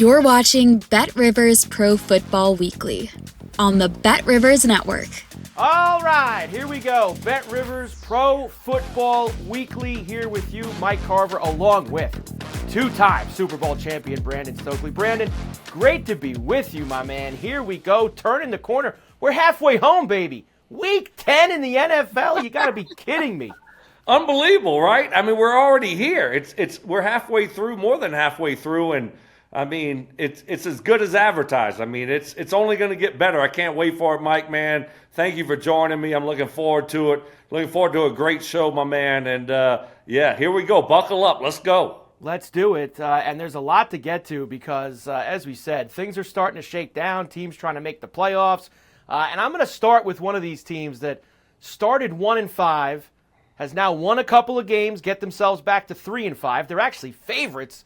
You're watching Bet Rivers Pro Football Weekly on the Bet Rivers Network. All right, here we go. Bet Rivers Pro Football Weekly here with you, Mike Carver, along with two-time Super Bowl champion Brandon Stokley. Brandon, great to be with you, my man. Here we go, turning the corner. We're halfway home, baby. Week 10 in the NFL? You got to be kidding me. Unbelievable, right? I mean, we're already here. We're halfway through, more than halfway through, and I mean, it's as good as advertised. I mean, it's only going to get better. I can't wait for it, Mike, man. Thank you for joining me. I'm looking forward to it. Looking forward to a great show, my man. And, yeah, here we go. Buckle up. Let's go. Let's do it. And there's a lot to get to because, as we said, things are starting to shake down. Teams trying to make the playoffs. And I'm going to start with one of these teams that started 1-5, has now won a couple of games, get themselves back to 3-5. They're actually favorites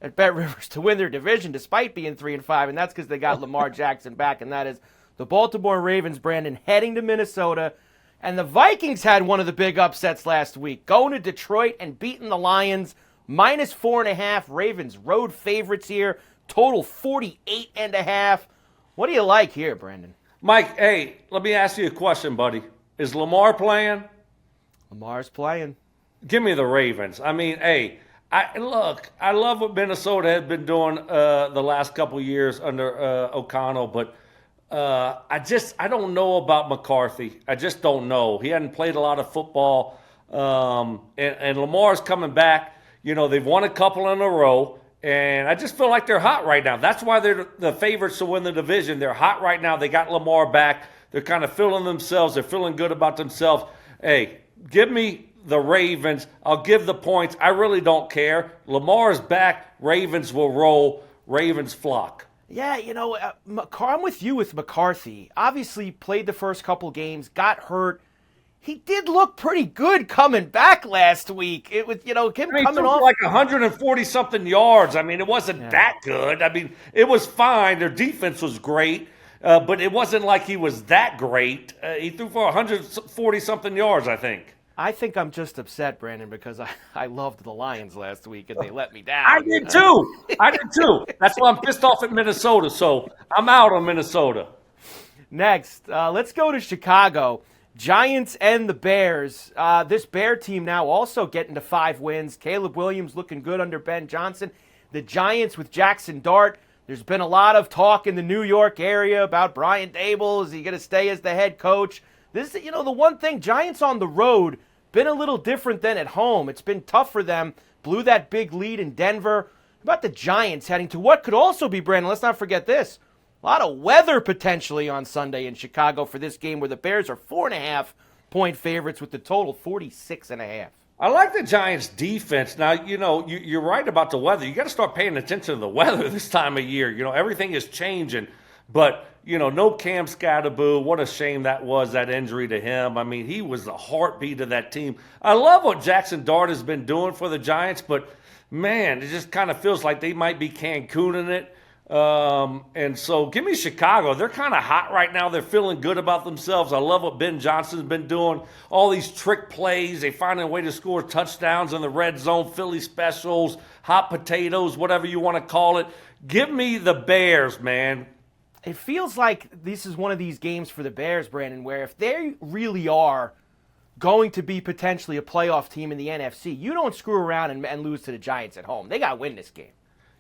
at Bet Rivers to win their division despite being 3-5, and that's because they got Lamar Jackson back, and that is the Baltimore Ravens, Brandon, heading to Minnesota. And the Vikings had one of the big upsets last week, going to Detroit and beating the Lions, -4.5. Ravens road favorites here, total 48.5. What do you like here, Brandon? Mike, hey, let me ask you a question, buddy. Is Lamar playing? Lamar's playing. Give me the Ravens. I mean, hey, I love what Minnesota has been doing the last couple of years under O'Connell, but I don't know about McCarthy. I just don't know. He hadn't played a lot of football, and Lamar's coming back. You know, they've won a couple in a row, and I just feel like they're hot right now. That's why they're the favorites to win the division. They're hot right now. They got Lamar back. They're kind of feeling themselves. They're feeling good about themselves. Hey, give me the Ravens. I'll give the points. I really don't care. Lamar's back. Ravens will roll. Ravens flock. Yeah, you know, I'm with you with McCarthy. Obviously played the first couple games, got hurt. He did look pretty good coming back last week. It was, you know, him coming off like 140-something yards. I mean, it wasn't that good. I mean, it was fine. Their defense was great, but it wasn't like he was that great. He threw for 140-something yards, I think. I think I'm just upset, Brandon, because I loved the Lions last week and they let me down. I did too. That's why I'm pissed off at Minnesota, so I'm out on Minnesota. Next, let's go to Chicago. Giants and the Bears. This Bear team now also getting to 5 wins. Caleb Williams looking good under Ben Johnson. The Giants with Jackson Dart. There's been a lot of talk in the New York area about Brian Daboll. Is he going to stay as the head coach? This, you know, the one thing, Giants on the road, been a little different than at home. It's been tough for them. Blew that big lead in Denver. How about the Giants heading to what could also be, Brandon, let's not forget this, a lot of weather potentially on Sunday in Chicago for this game where the Bears are 4.5-point favorites with the total 46.5. I like the Giants' defense. Now, you know, you're right about the weather. You got to start paying attention to the weather this time of year. You know, everything is changing. But, you know, no Cam Scatterboo. What a shame that was, that injury to him. I mean, he was the heartbeat of that team. I love what Jackson Dart has been doing for the Giants, but, man, it just kind of feels like they might be Cancooning it. And so give me Chicago. They're kind of hot right now. They're feeling good about themselves. I love what Ben Johnson's been doing. All these trick plays. They find a way to score touchdowns in the red zone, Philly specials, hot potatoes, whatever you want to call it. Give me the Bears, man. It feels like this is one of these games for the Bears, Brandon, where if they really are going to be potentially a playoff team in the NFC, you don't screw around and lose to the Giants at home. They got to win this game.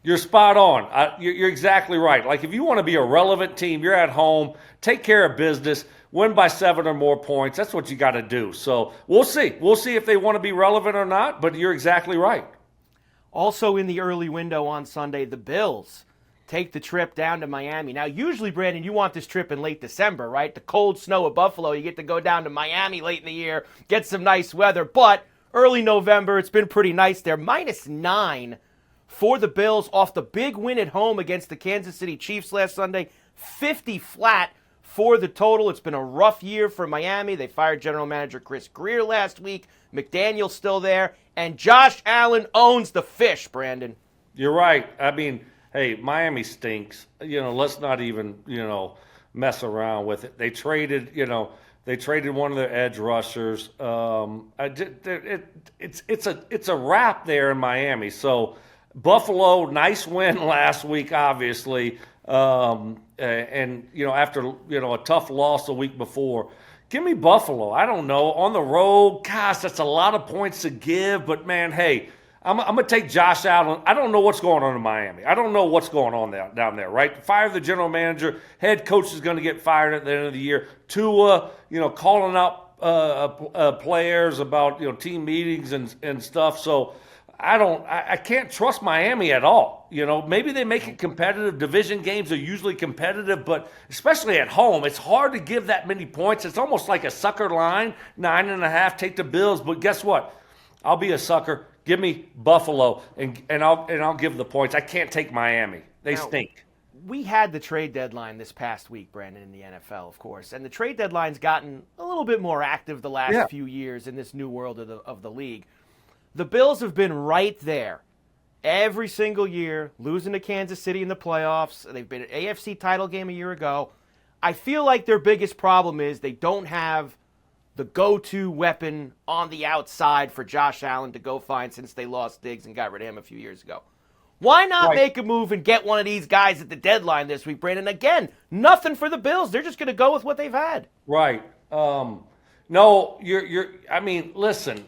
You're spot on. You're exactly right. Like, if you want to be a relevant team, you're at home, take care of business, win by 7 or more points. That's what you got to do. So we'll see. We'll see if they want to be relevant or not, but you're exactly right. Also in the early window on Sunday, the Bills take the trip down to Miami. Now, usually, Brandon, you want this trip in late December, right? The cold snow of Buffalo, you get to go down to Miami late in the year, get some nice weather. But early November, it's been pretty nice there. -9 for the Bills off the big win at home against the Kansas City Chiefs last Sunday. 50 flat for the total. It's been a rough year for Miami. They fired general manager Chris Greer last week. McDaniel's still there. And Josh Allen owns the fish, Brandon. You're right. I mean, hey, Miami stinks. You know, let's not even, mess around with it. They traded, one of their edge rushers. It's a wrap there in Miami. So Buffalo, nice win last week, obviously. And, after, a tough loss the week before. Give me Buffalo. I don't know. On the road, gosh, that's a lot of points to give. But, man, hey, I'm going to take Josh Allen. I don't know what's going on in Miami. I don't know what's going on down there, right? Fire the general manager. Head coach is going to get fired at the end of the year. Tua, calling out players about, team meetings and stuff. So I can't trust Miami at all. Maybe they make it competitive. Division games are usually competitive, but especially at home, it's hard to give that many points. It's almost like a sucker line, 9.5, take the Bills. But guess what? I'll be a sucker. Give me Buffalo, and I'll give the points. I can't take Miami. They stink. We had the trade deadline this past week, Brandon, in the NFL, of course. And the trade deadline's gotten a little bit more active the last few years in this new world of the league. The Bills have been right there every single year, losing to Kansas City in the playoffs. They've been an AFC title game a year ago. I feel like their biggest problem is they don't have the go-to weapon on the outside for Josh Allen to go find since they lost Diggs and got rid of him a few years ago. Why not make a move and get one of these guys at the deadline this week, Brandon? Again, nothing for the Bills. They're just going to go with what they've had. Right. No, listen,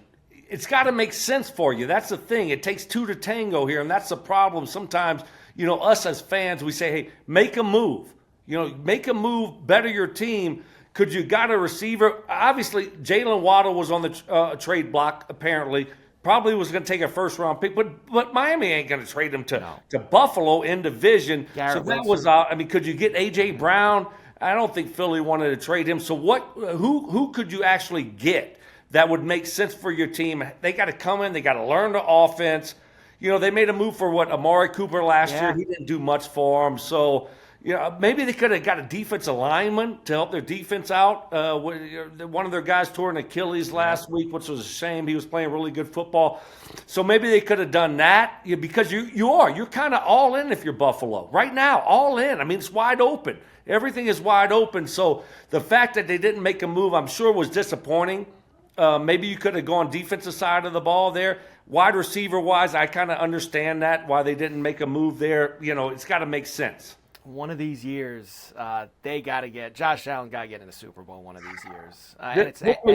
it's got to make sense for you. That's the thing. It takes two to tango here, and that's the problem. Sometimes, us as fans, we say, hey, make a move. Make a move, better your team. Could you got a receiver? Obviously, Jalen Waddle was on the trade block, apparently. Probably was going to take a first-round pick, but Miami ain't going to trade him to Buffalo in division. Garrett so that Wilson. was out. Could you get A.J. Brown? I don't think Philly wanted to trade him. So who could you actually get that would make sense for your team? They got to come in. They got to learn the offense. They made a move for Amari Cooper last year. He didn't do much for him. So, maybe they could have got a defensive lineman to help their defense out. One of their guys tore an Achilles last week, which was a shame. He was playing really good football. So maybe they could have done that because you're kind of all in if you're Buffalo. Right now, all in. It's wide open. Everything is wide open. So the fact that they didn't make a move, I'm sure, was disappointing. Maybe you could have gone defensive side of the ball there. Wide receiver-wise, I kind of understand that, why they didn't make a move there. It's got to make sense. One of these years, Josh Allen got to get in the Super Bowl one of these years.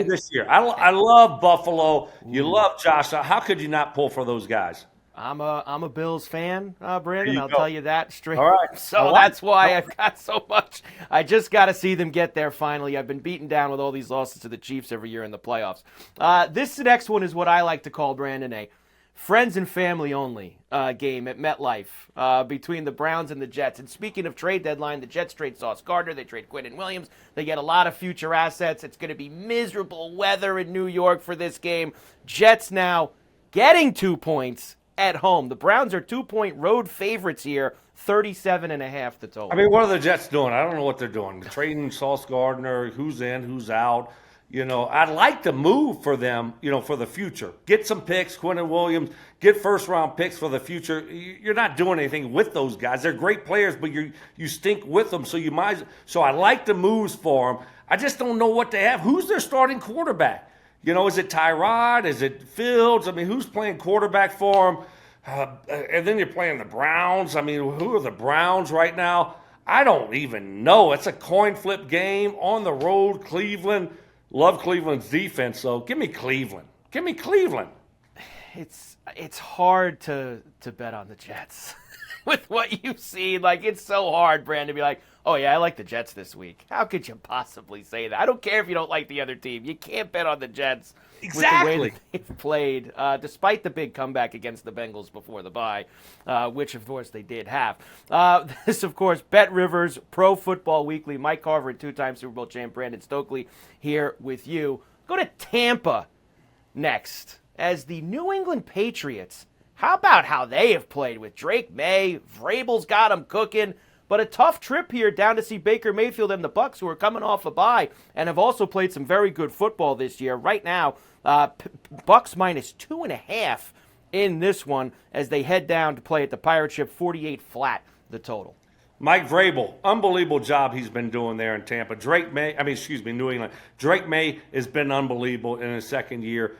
This year. I love Buffalo. You love Josh. How could you not pull for those guys? I'm a Bills fan, Brandon. I'll tell you that straight. All right. So that's why I've got so much. I just got to see them get there finally. I've been beaten down with all these losses to the Chiefs every year in the playoffs. This next one is what I like to call, Brandon, a friends and family only game at MetLife between the Browns and the Jets. And speaking of trade deadline, the Jets trade Sauce Gardner. They trade Quinnen Williams. They get a lot of future assets. It's going to be miserable weather in New York for this game. Jets now getting 2 points at home. The Browns are 2-point road favorites here, 37.5 the total. What are the Jets doing? I don't know what they're doing. Trading Sauce Gardner, who's in, who's out. I'd like to move for them, for the future. Get some picks, Quinnen Williams, get first-round picks for the future. You're not doing anything with those guys. They're great players, but you stink with them, so I like the moves for them. I just don't know what they have. Who's their starting quarterback? Is it Tyrod? Is it Fields? Who's playing quarterback for them? And then you're playing the Browns. Who are the Browns right now? I don't even know. It's a coin flip game on the road, Cleveland. Love Cleveland's defense, so give me Cleveland. Give me Cleveland. It's hard to bet on the Jets with what you've seen. It's so hard, Brandon, to be like, oh, yeah, I like the Jets this week. How could you possibly say that? I don't care if you don't like the other team. You can't bet on the Jets exactly. with the way that they've played, despite the big comeback against the Bengals before the bye, which, of course, they did have. This, of course, Bet Rivers, Pro Football Weekly. Mike Carver and two-time Super Bowl champ Brandon Stokley here with you. Go to Tampa next as the New England Patriots. How about how they have played with Drake May? Vrabel's got them cooking. But a tough trip here down to see Baker Mayfield and the Bucs, who are coming off a bye and have also played some very good football this year. Right now, Bucs minus 2.5 in this one as they head down to play at the Pirate Ship, 48 flat the total. Mike Vrabel, unbelievable job he's been doing there in Tampa. New England. Drake May has been unbelievable in his second year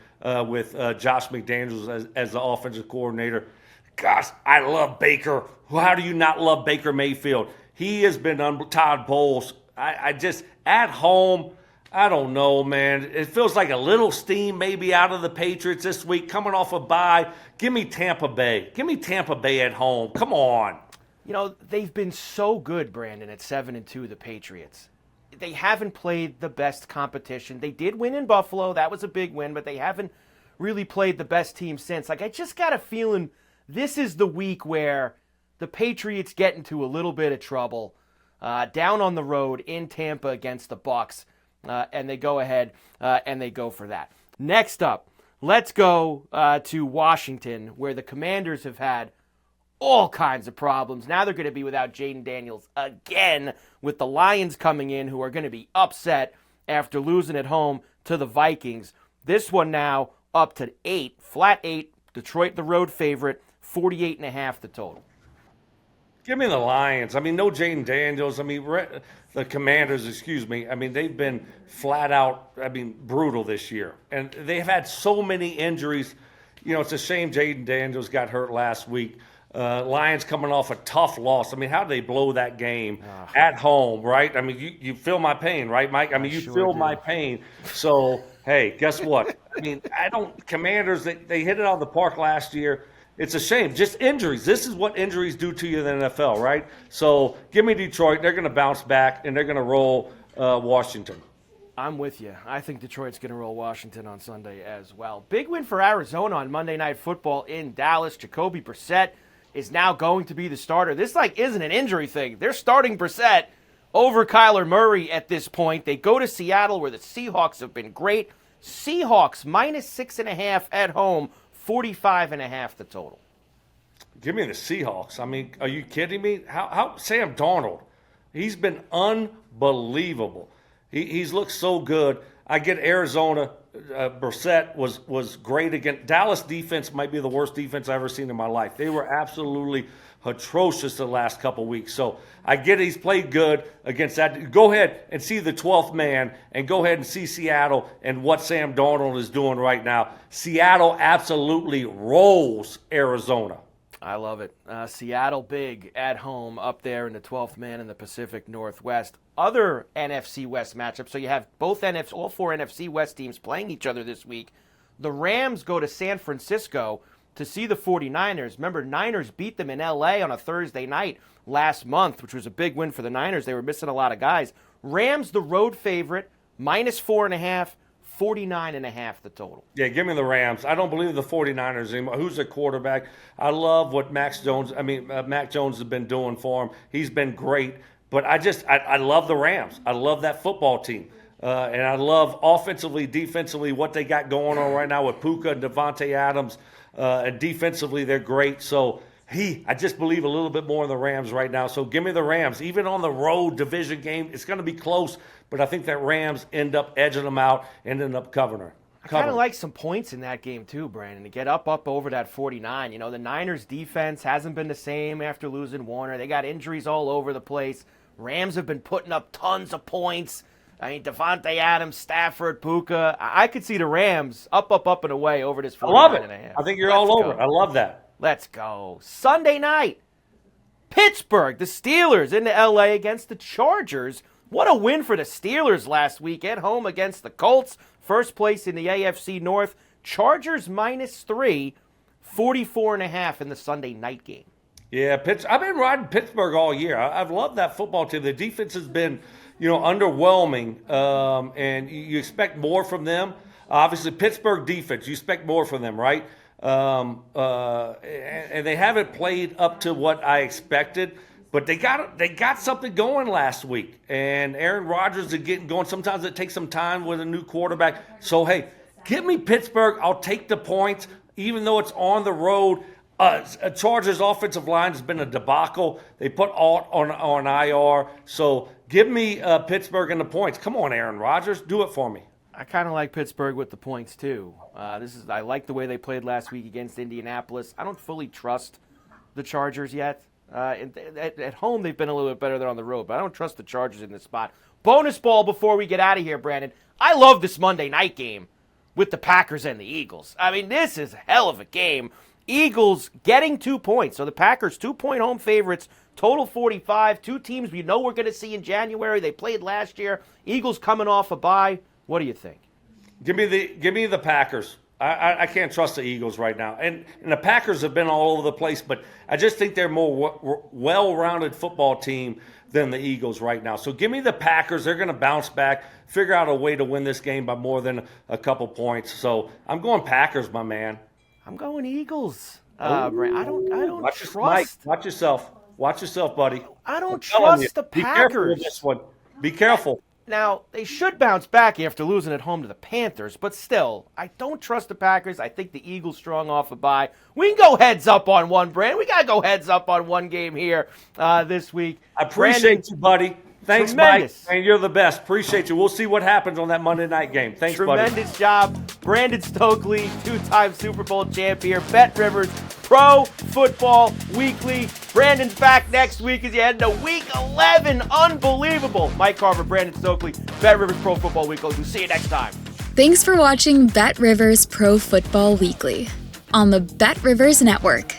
with Josh McDaniels as the offensive coordinator. Gosh, I love Baker. How do you not love Baker Mayfield? He has been Todd Bowles. I just, at home, I don't know, man. It feels like a little steam maybe out of the Patriots this week, coming off a bye. Give me Tampa Bay. Give me Tampa Bay at home. Come on. You know, they've been so good, Brandon, at 7-2, the Patriots. They haven't played the best competition. They did win in Buffalo. That was a big win, but they haven't really played the best team since. Like, I just got a feeling this is the week where the Patriots get into a little bit of trouble down on the road in Tampa against the Bucs, and they go ahead and they go for that. Next up, let's go to Washington, where the Commanders have had all kinds of problems. Now they're going to be without Jaden Daniels again, with the Lions coming in, who are going to be upset after losing at home to the Vikings. This one now up to 8, flat 8. Detroit, the road favorite, 48.5 the total. Give me the Lions. I mean, no Jaden Daniels. I mean, the Commanders, excuse me. I mean, they've been flat out, brutal this year. And they've had so many injuries. You know, it's a shame Jaden Daniels got hurt last week. Lions coming off a tough loss. I mean, how did they blow that game at home, right? I mean, you feel my pain, right, Mike? I mean, you feel my pain. So, hey, guess what? I mean, Commanders, they hit it out of the park last year. It's a shame. Just injuries. This is what injuries do to you in the NFL, right? So, give me Detroit. They're going to bounce back, and they're going to roll Washington. I'm with you. I think Detroit's going to roll Washington on Sunday as well. Big win for Arizona on Monday Night Football in Dallas. Jacoby Brissett is now going to be the starter. This isn't an injury thing. They're starting Brissett over Kyler Murray at this point. They go to Seattle, where the Seahawks have been great. Seahawks -6.5 at home, 45.5 the total. Give me the Seahawks. I mean, are you kidding me? How Sam Darnold, he's been unbelievable. He's looked so good. I get Arizona. Brissett was great again. Dallas defense might be the worst defense I've ever seen in my life. They were absolutely atrocious the last couple weeks. So I get he's played good against that. Go ahead and see the 12th man, and go ahead and see Seattle and what Sam Darnold is doing right now. Seattle absolutely rolls Arizona. I love it. Seattle big at home up there in the 12th man in the Pacific Northwest. Other NFC West matchups, so you have all 4 NFC West teams playing each other this week. The Rams go to San Francisco to see the 49ers. Remember, Niners beat them in L.A. on a Thursday night last month, which was a big win for the Niners. They were missing a lot of guys. Rams, the road favorite, -4.5. 49.5 the total. Yeah, give me the Rams. I don't believe the 49ers anymore. Who's the quarterback? I love what Mac Jones has been doing for him. He's been great. But I love the Rams. I love that football team. And I love offensively, defensively, what they got going on right now with Puka and Devontae Adams. And defensively, they're great. So, I just believe a little bit more in the Rams right now. So give me the Rams. Even on the road division game, it's going to be close. But I think that Rams end up edging them out and end up covering her. I kind of like some points in that game too, Brandon, to get up over that 49. You know, the Niners defense hasn't been the same after losing Warner. They got injuries all over the place. Rams have been putting up tons of points. I mean, Devontae Adams, Stafford, Puka. I could see the Rams up and away over this 49.5. I think you're all over it. I love that. Let's go. Sunday night, Pittsburgh, the Steelers into L.A. against the Chargers. What a win for the Steelers last week at home against the Colts. First place in the AFC North. Chargers -3, 44.5 in the Sunday night game. Yeah, I've been riding Pittsburgh all year. I've loved that football team. The defense has been, underwhelming, and you expect more from them. Obviously, Pittsburgh defense, you expect more from them, right? And they haven't played up to what I expected, but they got something going last week. And Aaron Rodgers is getting going. Sometimes it takes some time with a new quarterback. So, hey, give me Pittsburgh. I'll take the points, even though it's on the road. Chargers' offensive line has been a debacle. They put Alt on IR. So give me Pittsburgh and the points. Come on, Aaron Rodgers. Do it for me. I kind of like Pittsburgh with the points, too. I like the way they played last week against Indianapolis. I don't fully trust the Chargers yet. At home, they've been a little bit better than on the road, but I don't trust the Chargers in this spot. Bonus ball before we get out of here, Brandon. I love this Monday night game with the Packers and the Eagles. I mean, this is a hell of a game. Eagles getting 2 points. So the Packers 2-point home favorites, total 45. Two teams we know we're going to see in January. They played last year. Eagles coming off a bye. What do you think? Give me the Packers. I can't trust the Eagles right now. And the Packers have been all over the place, but I just think they're a more well-rounded football team than the Eagles right now. So give me the Packers. They're going to bounce back, figure out a way to win this game by more than a couple points. So I'm going Packers, my man. I'm going Eagles. I don't Watch trust. Mike, watch yourself. Watch yourself, buddy. I don't trust the Be careful with Packers. this one. Be careful. Now, they should bounce back after losing at home to the Panthers, but still, I don't trust the Packers. I think the Eagles strong off a bye. We can go heads up on one, Brand. We got to go heads up on one game here this week. I appreciate you, buddy. Thanks, tremendous. Mike. And you're the best. Appreciate you. We'll see what happens on that Monday night game. Thanks, buddy. Tremendous job. Brandon Stokley, 2-time Super Bowl champion. Bet Rivers, Pro Football Weekly. Brandon's back next week as you head into Week 11. Unbelievable. Mike Carver, Brandon Stokley, Bet Rivers Pro Football Weekly. We'll see you next time. Thanks for watching Bet Rivers Pro Football Weekly on the Bet Rivers Network.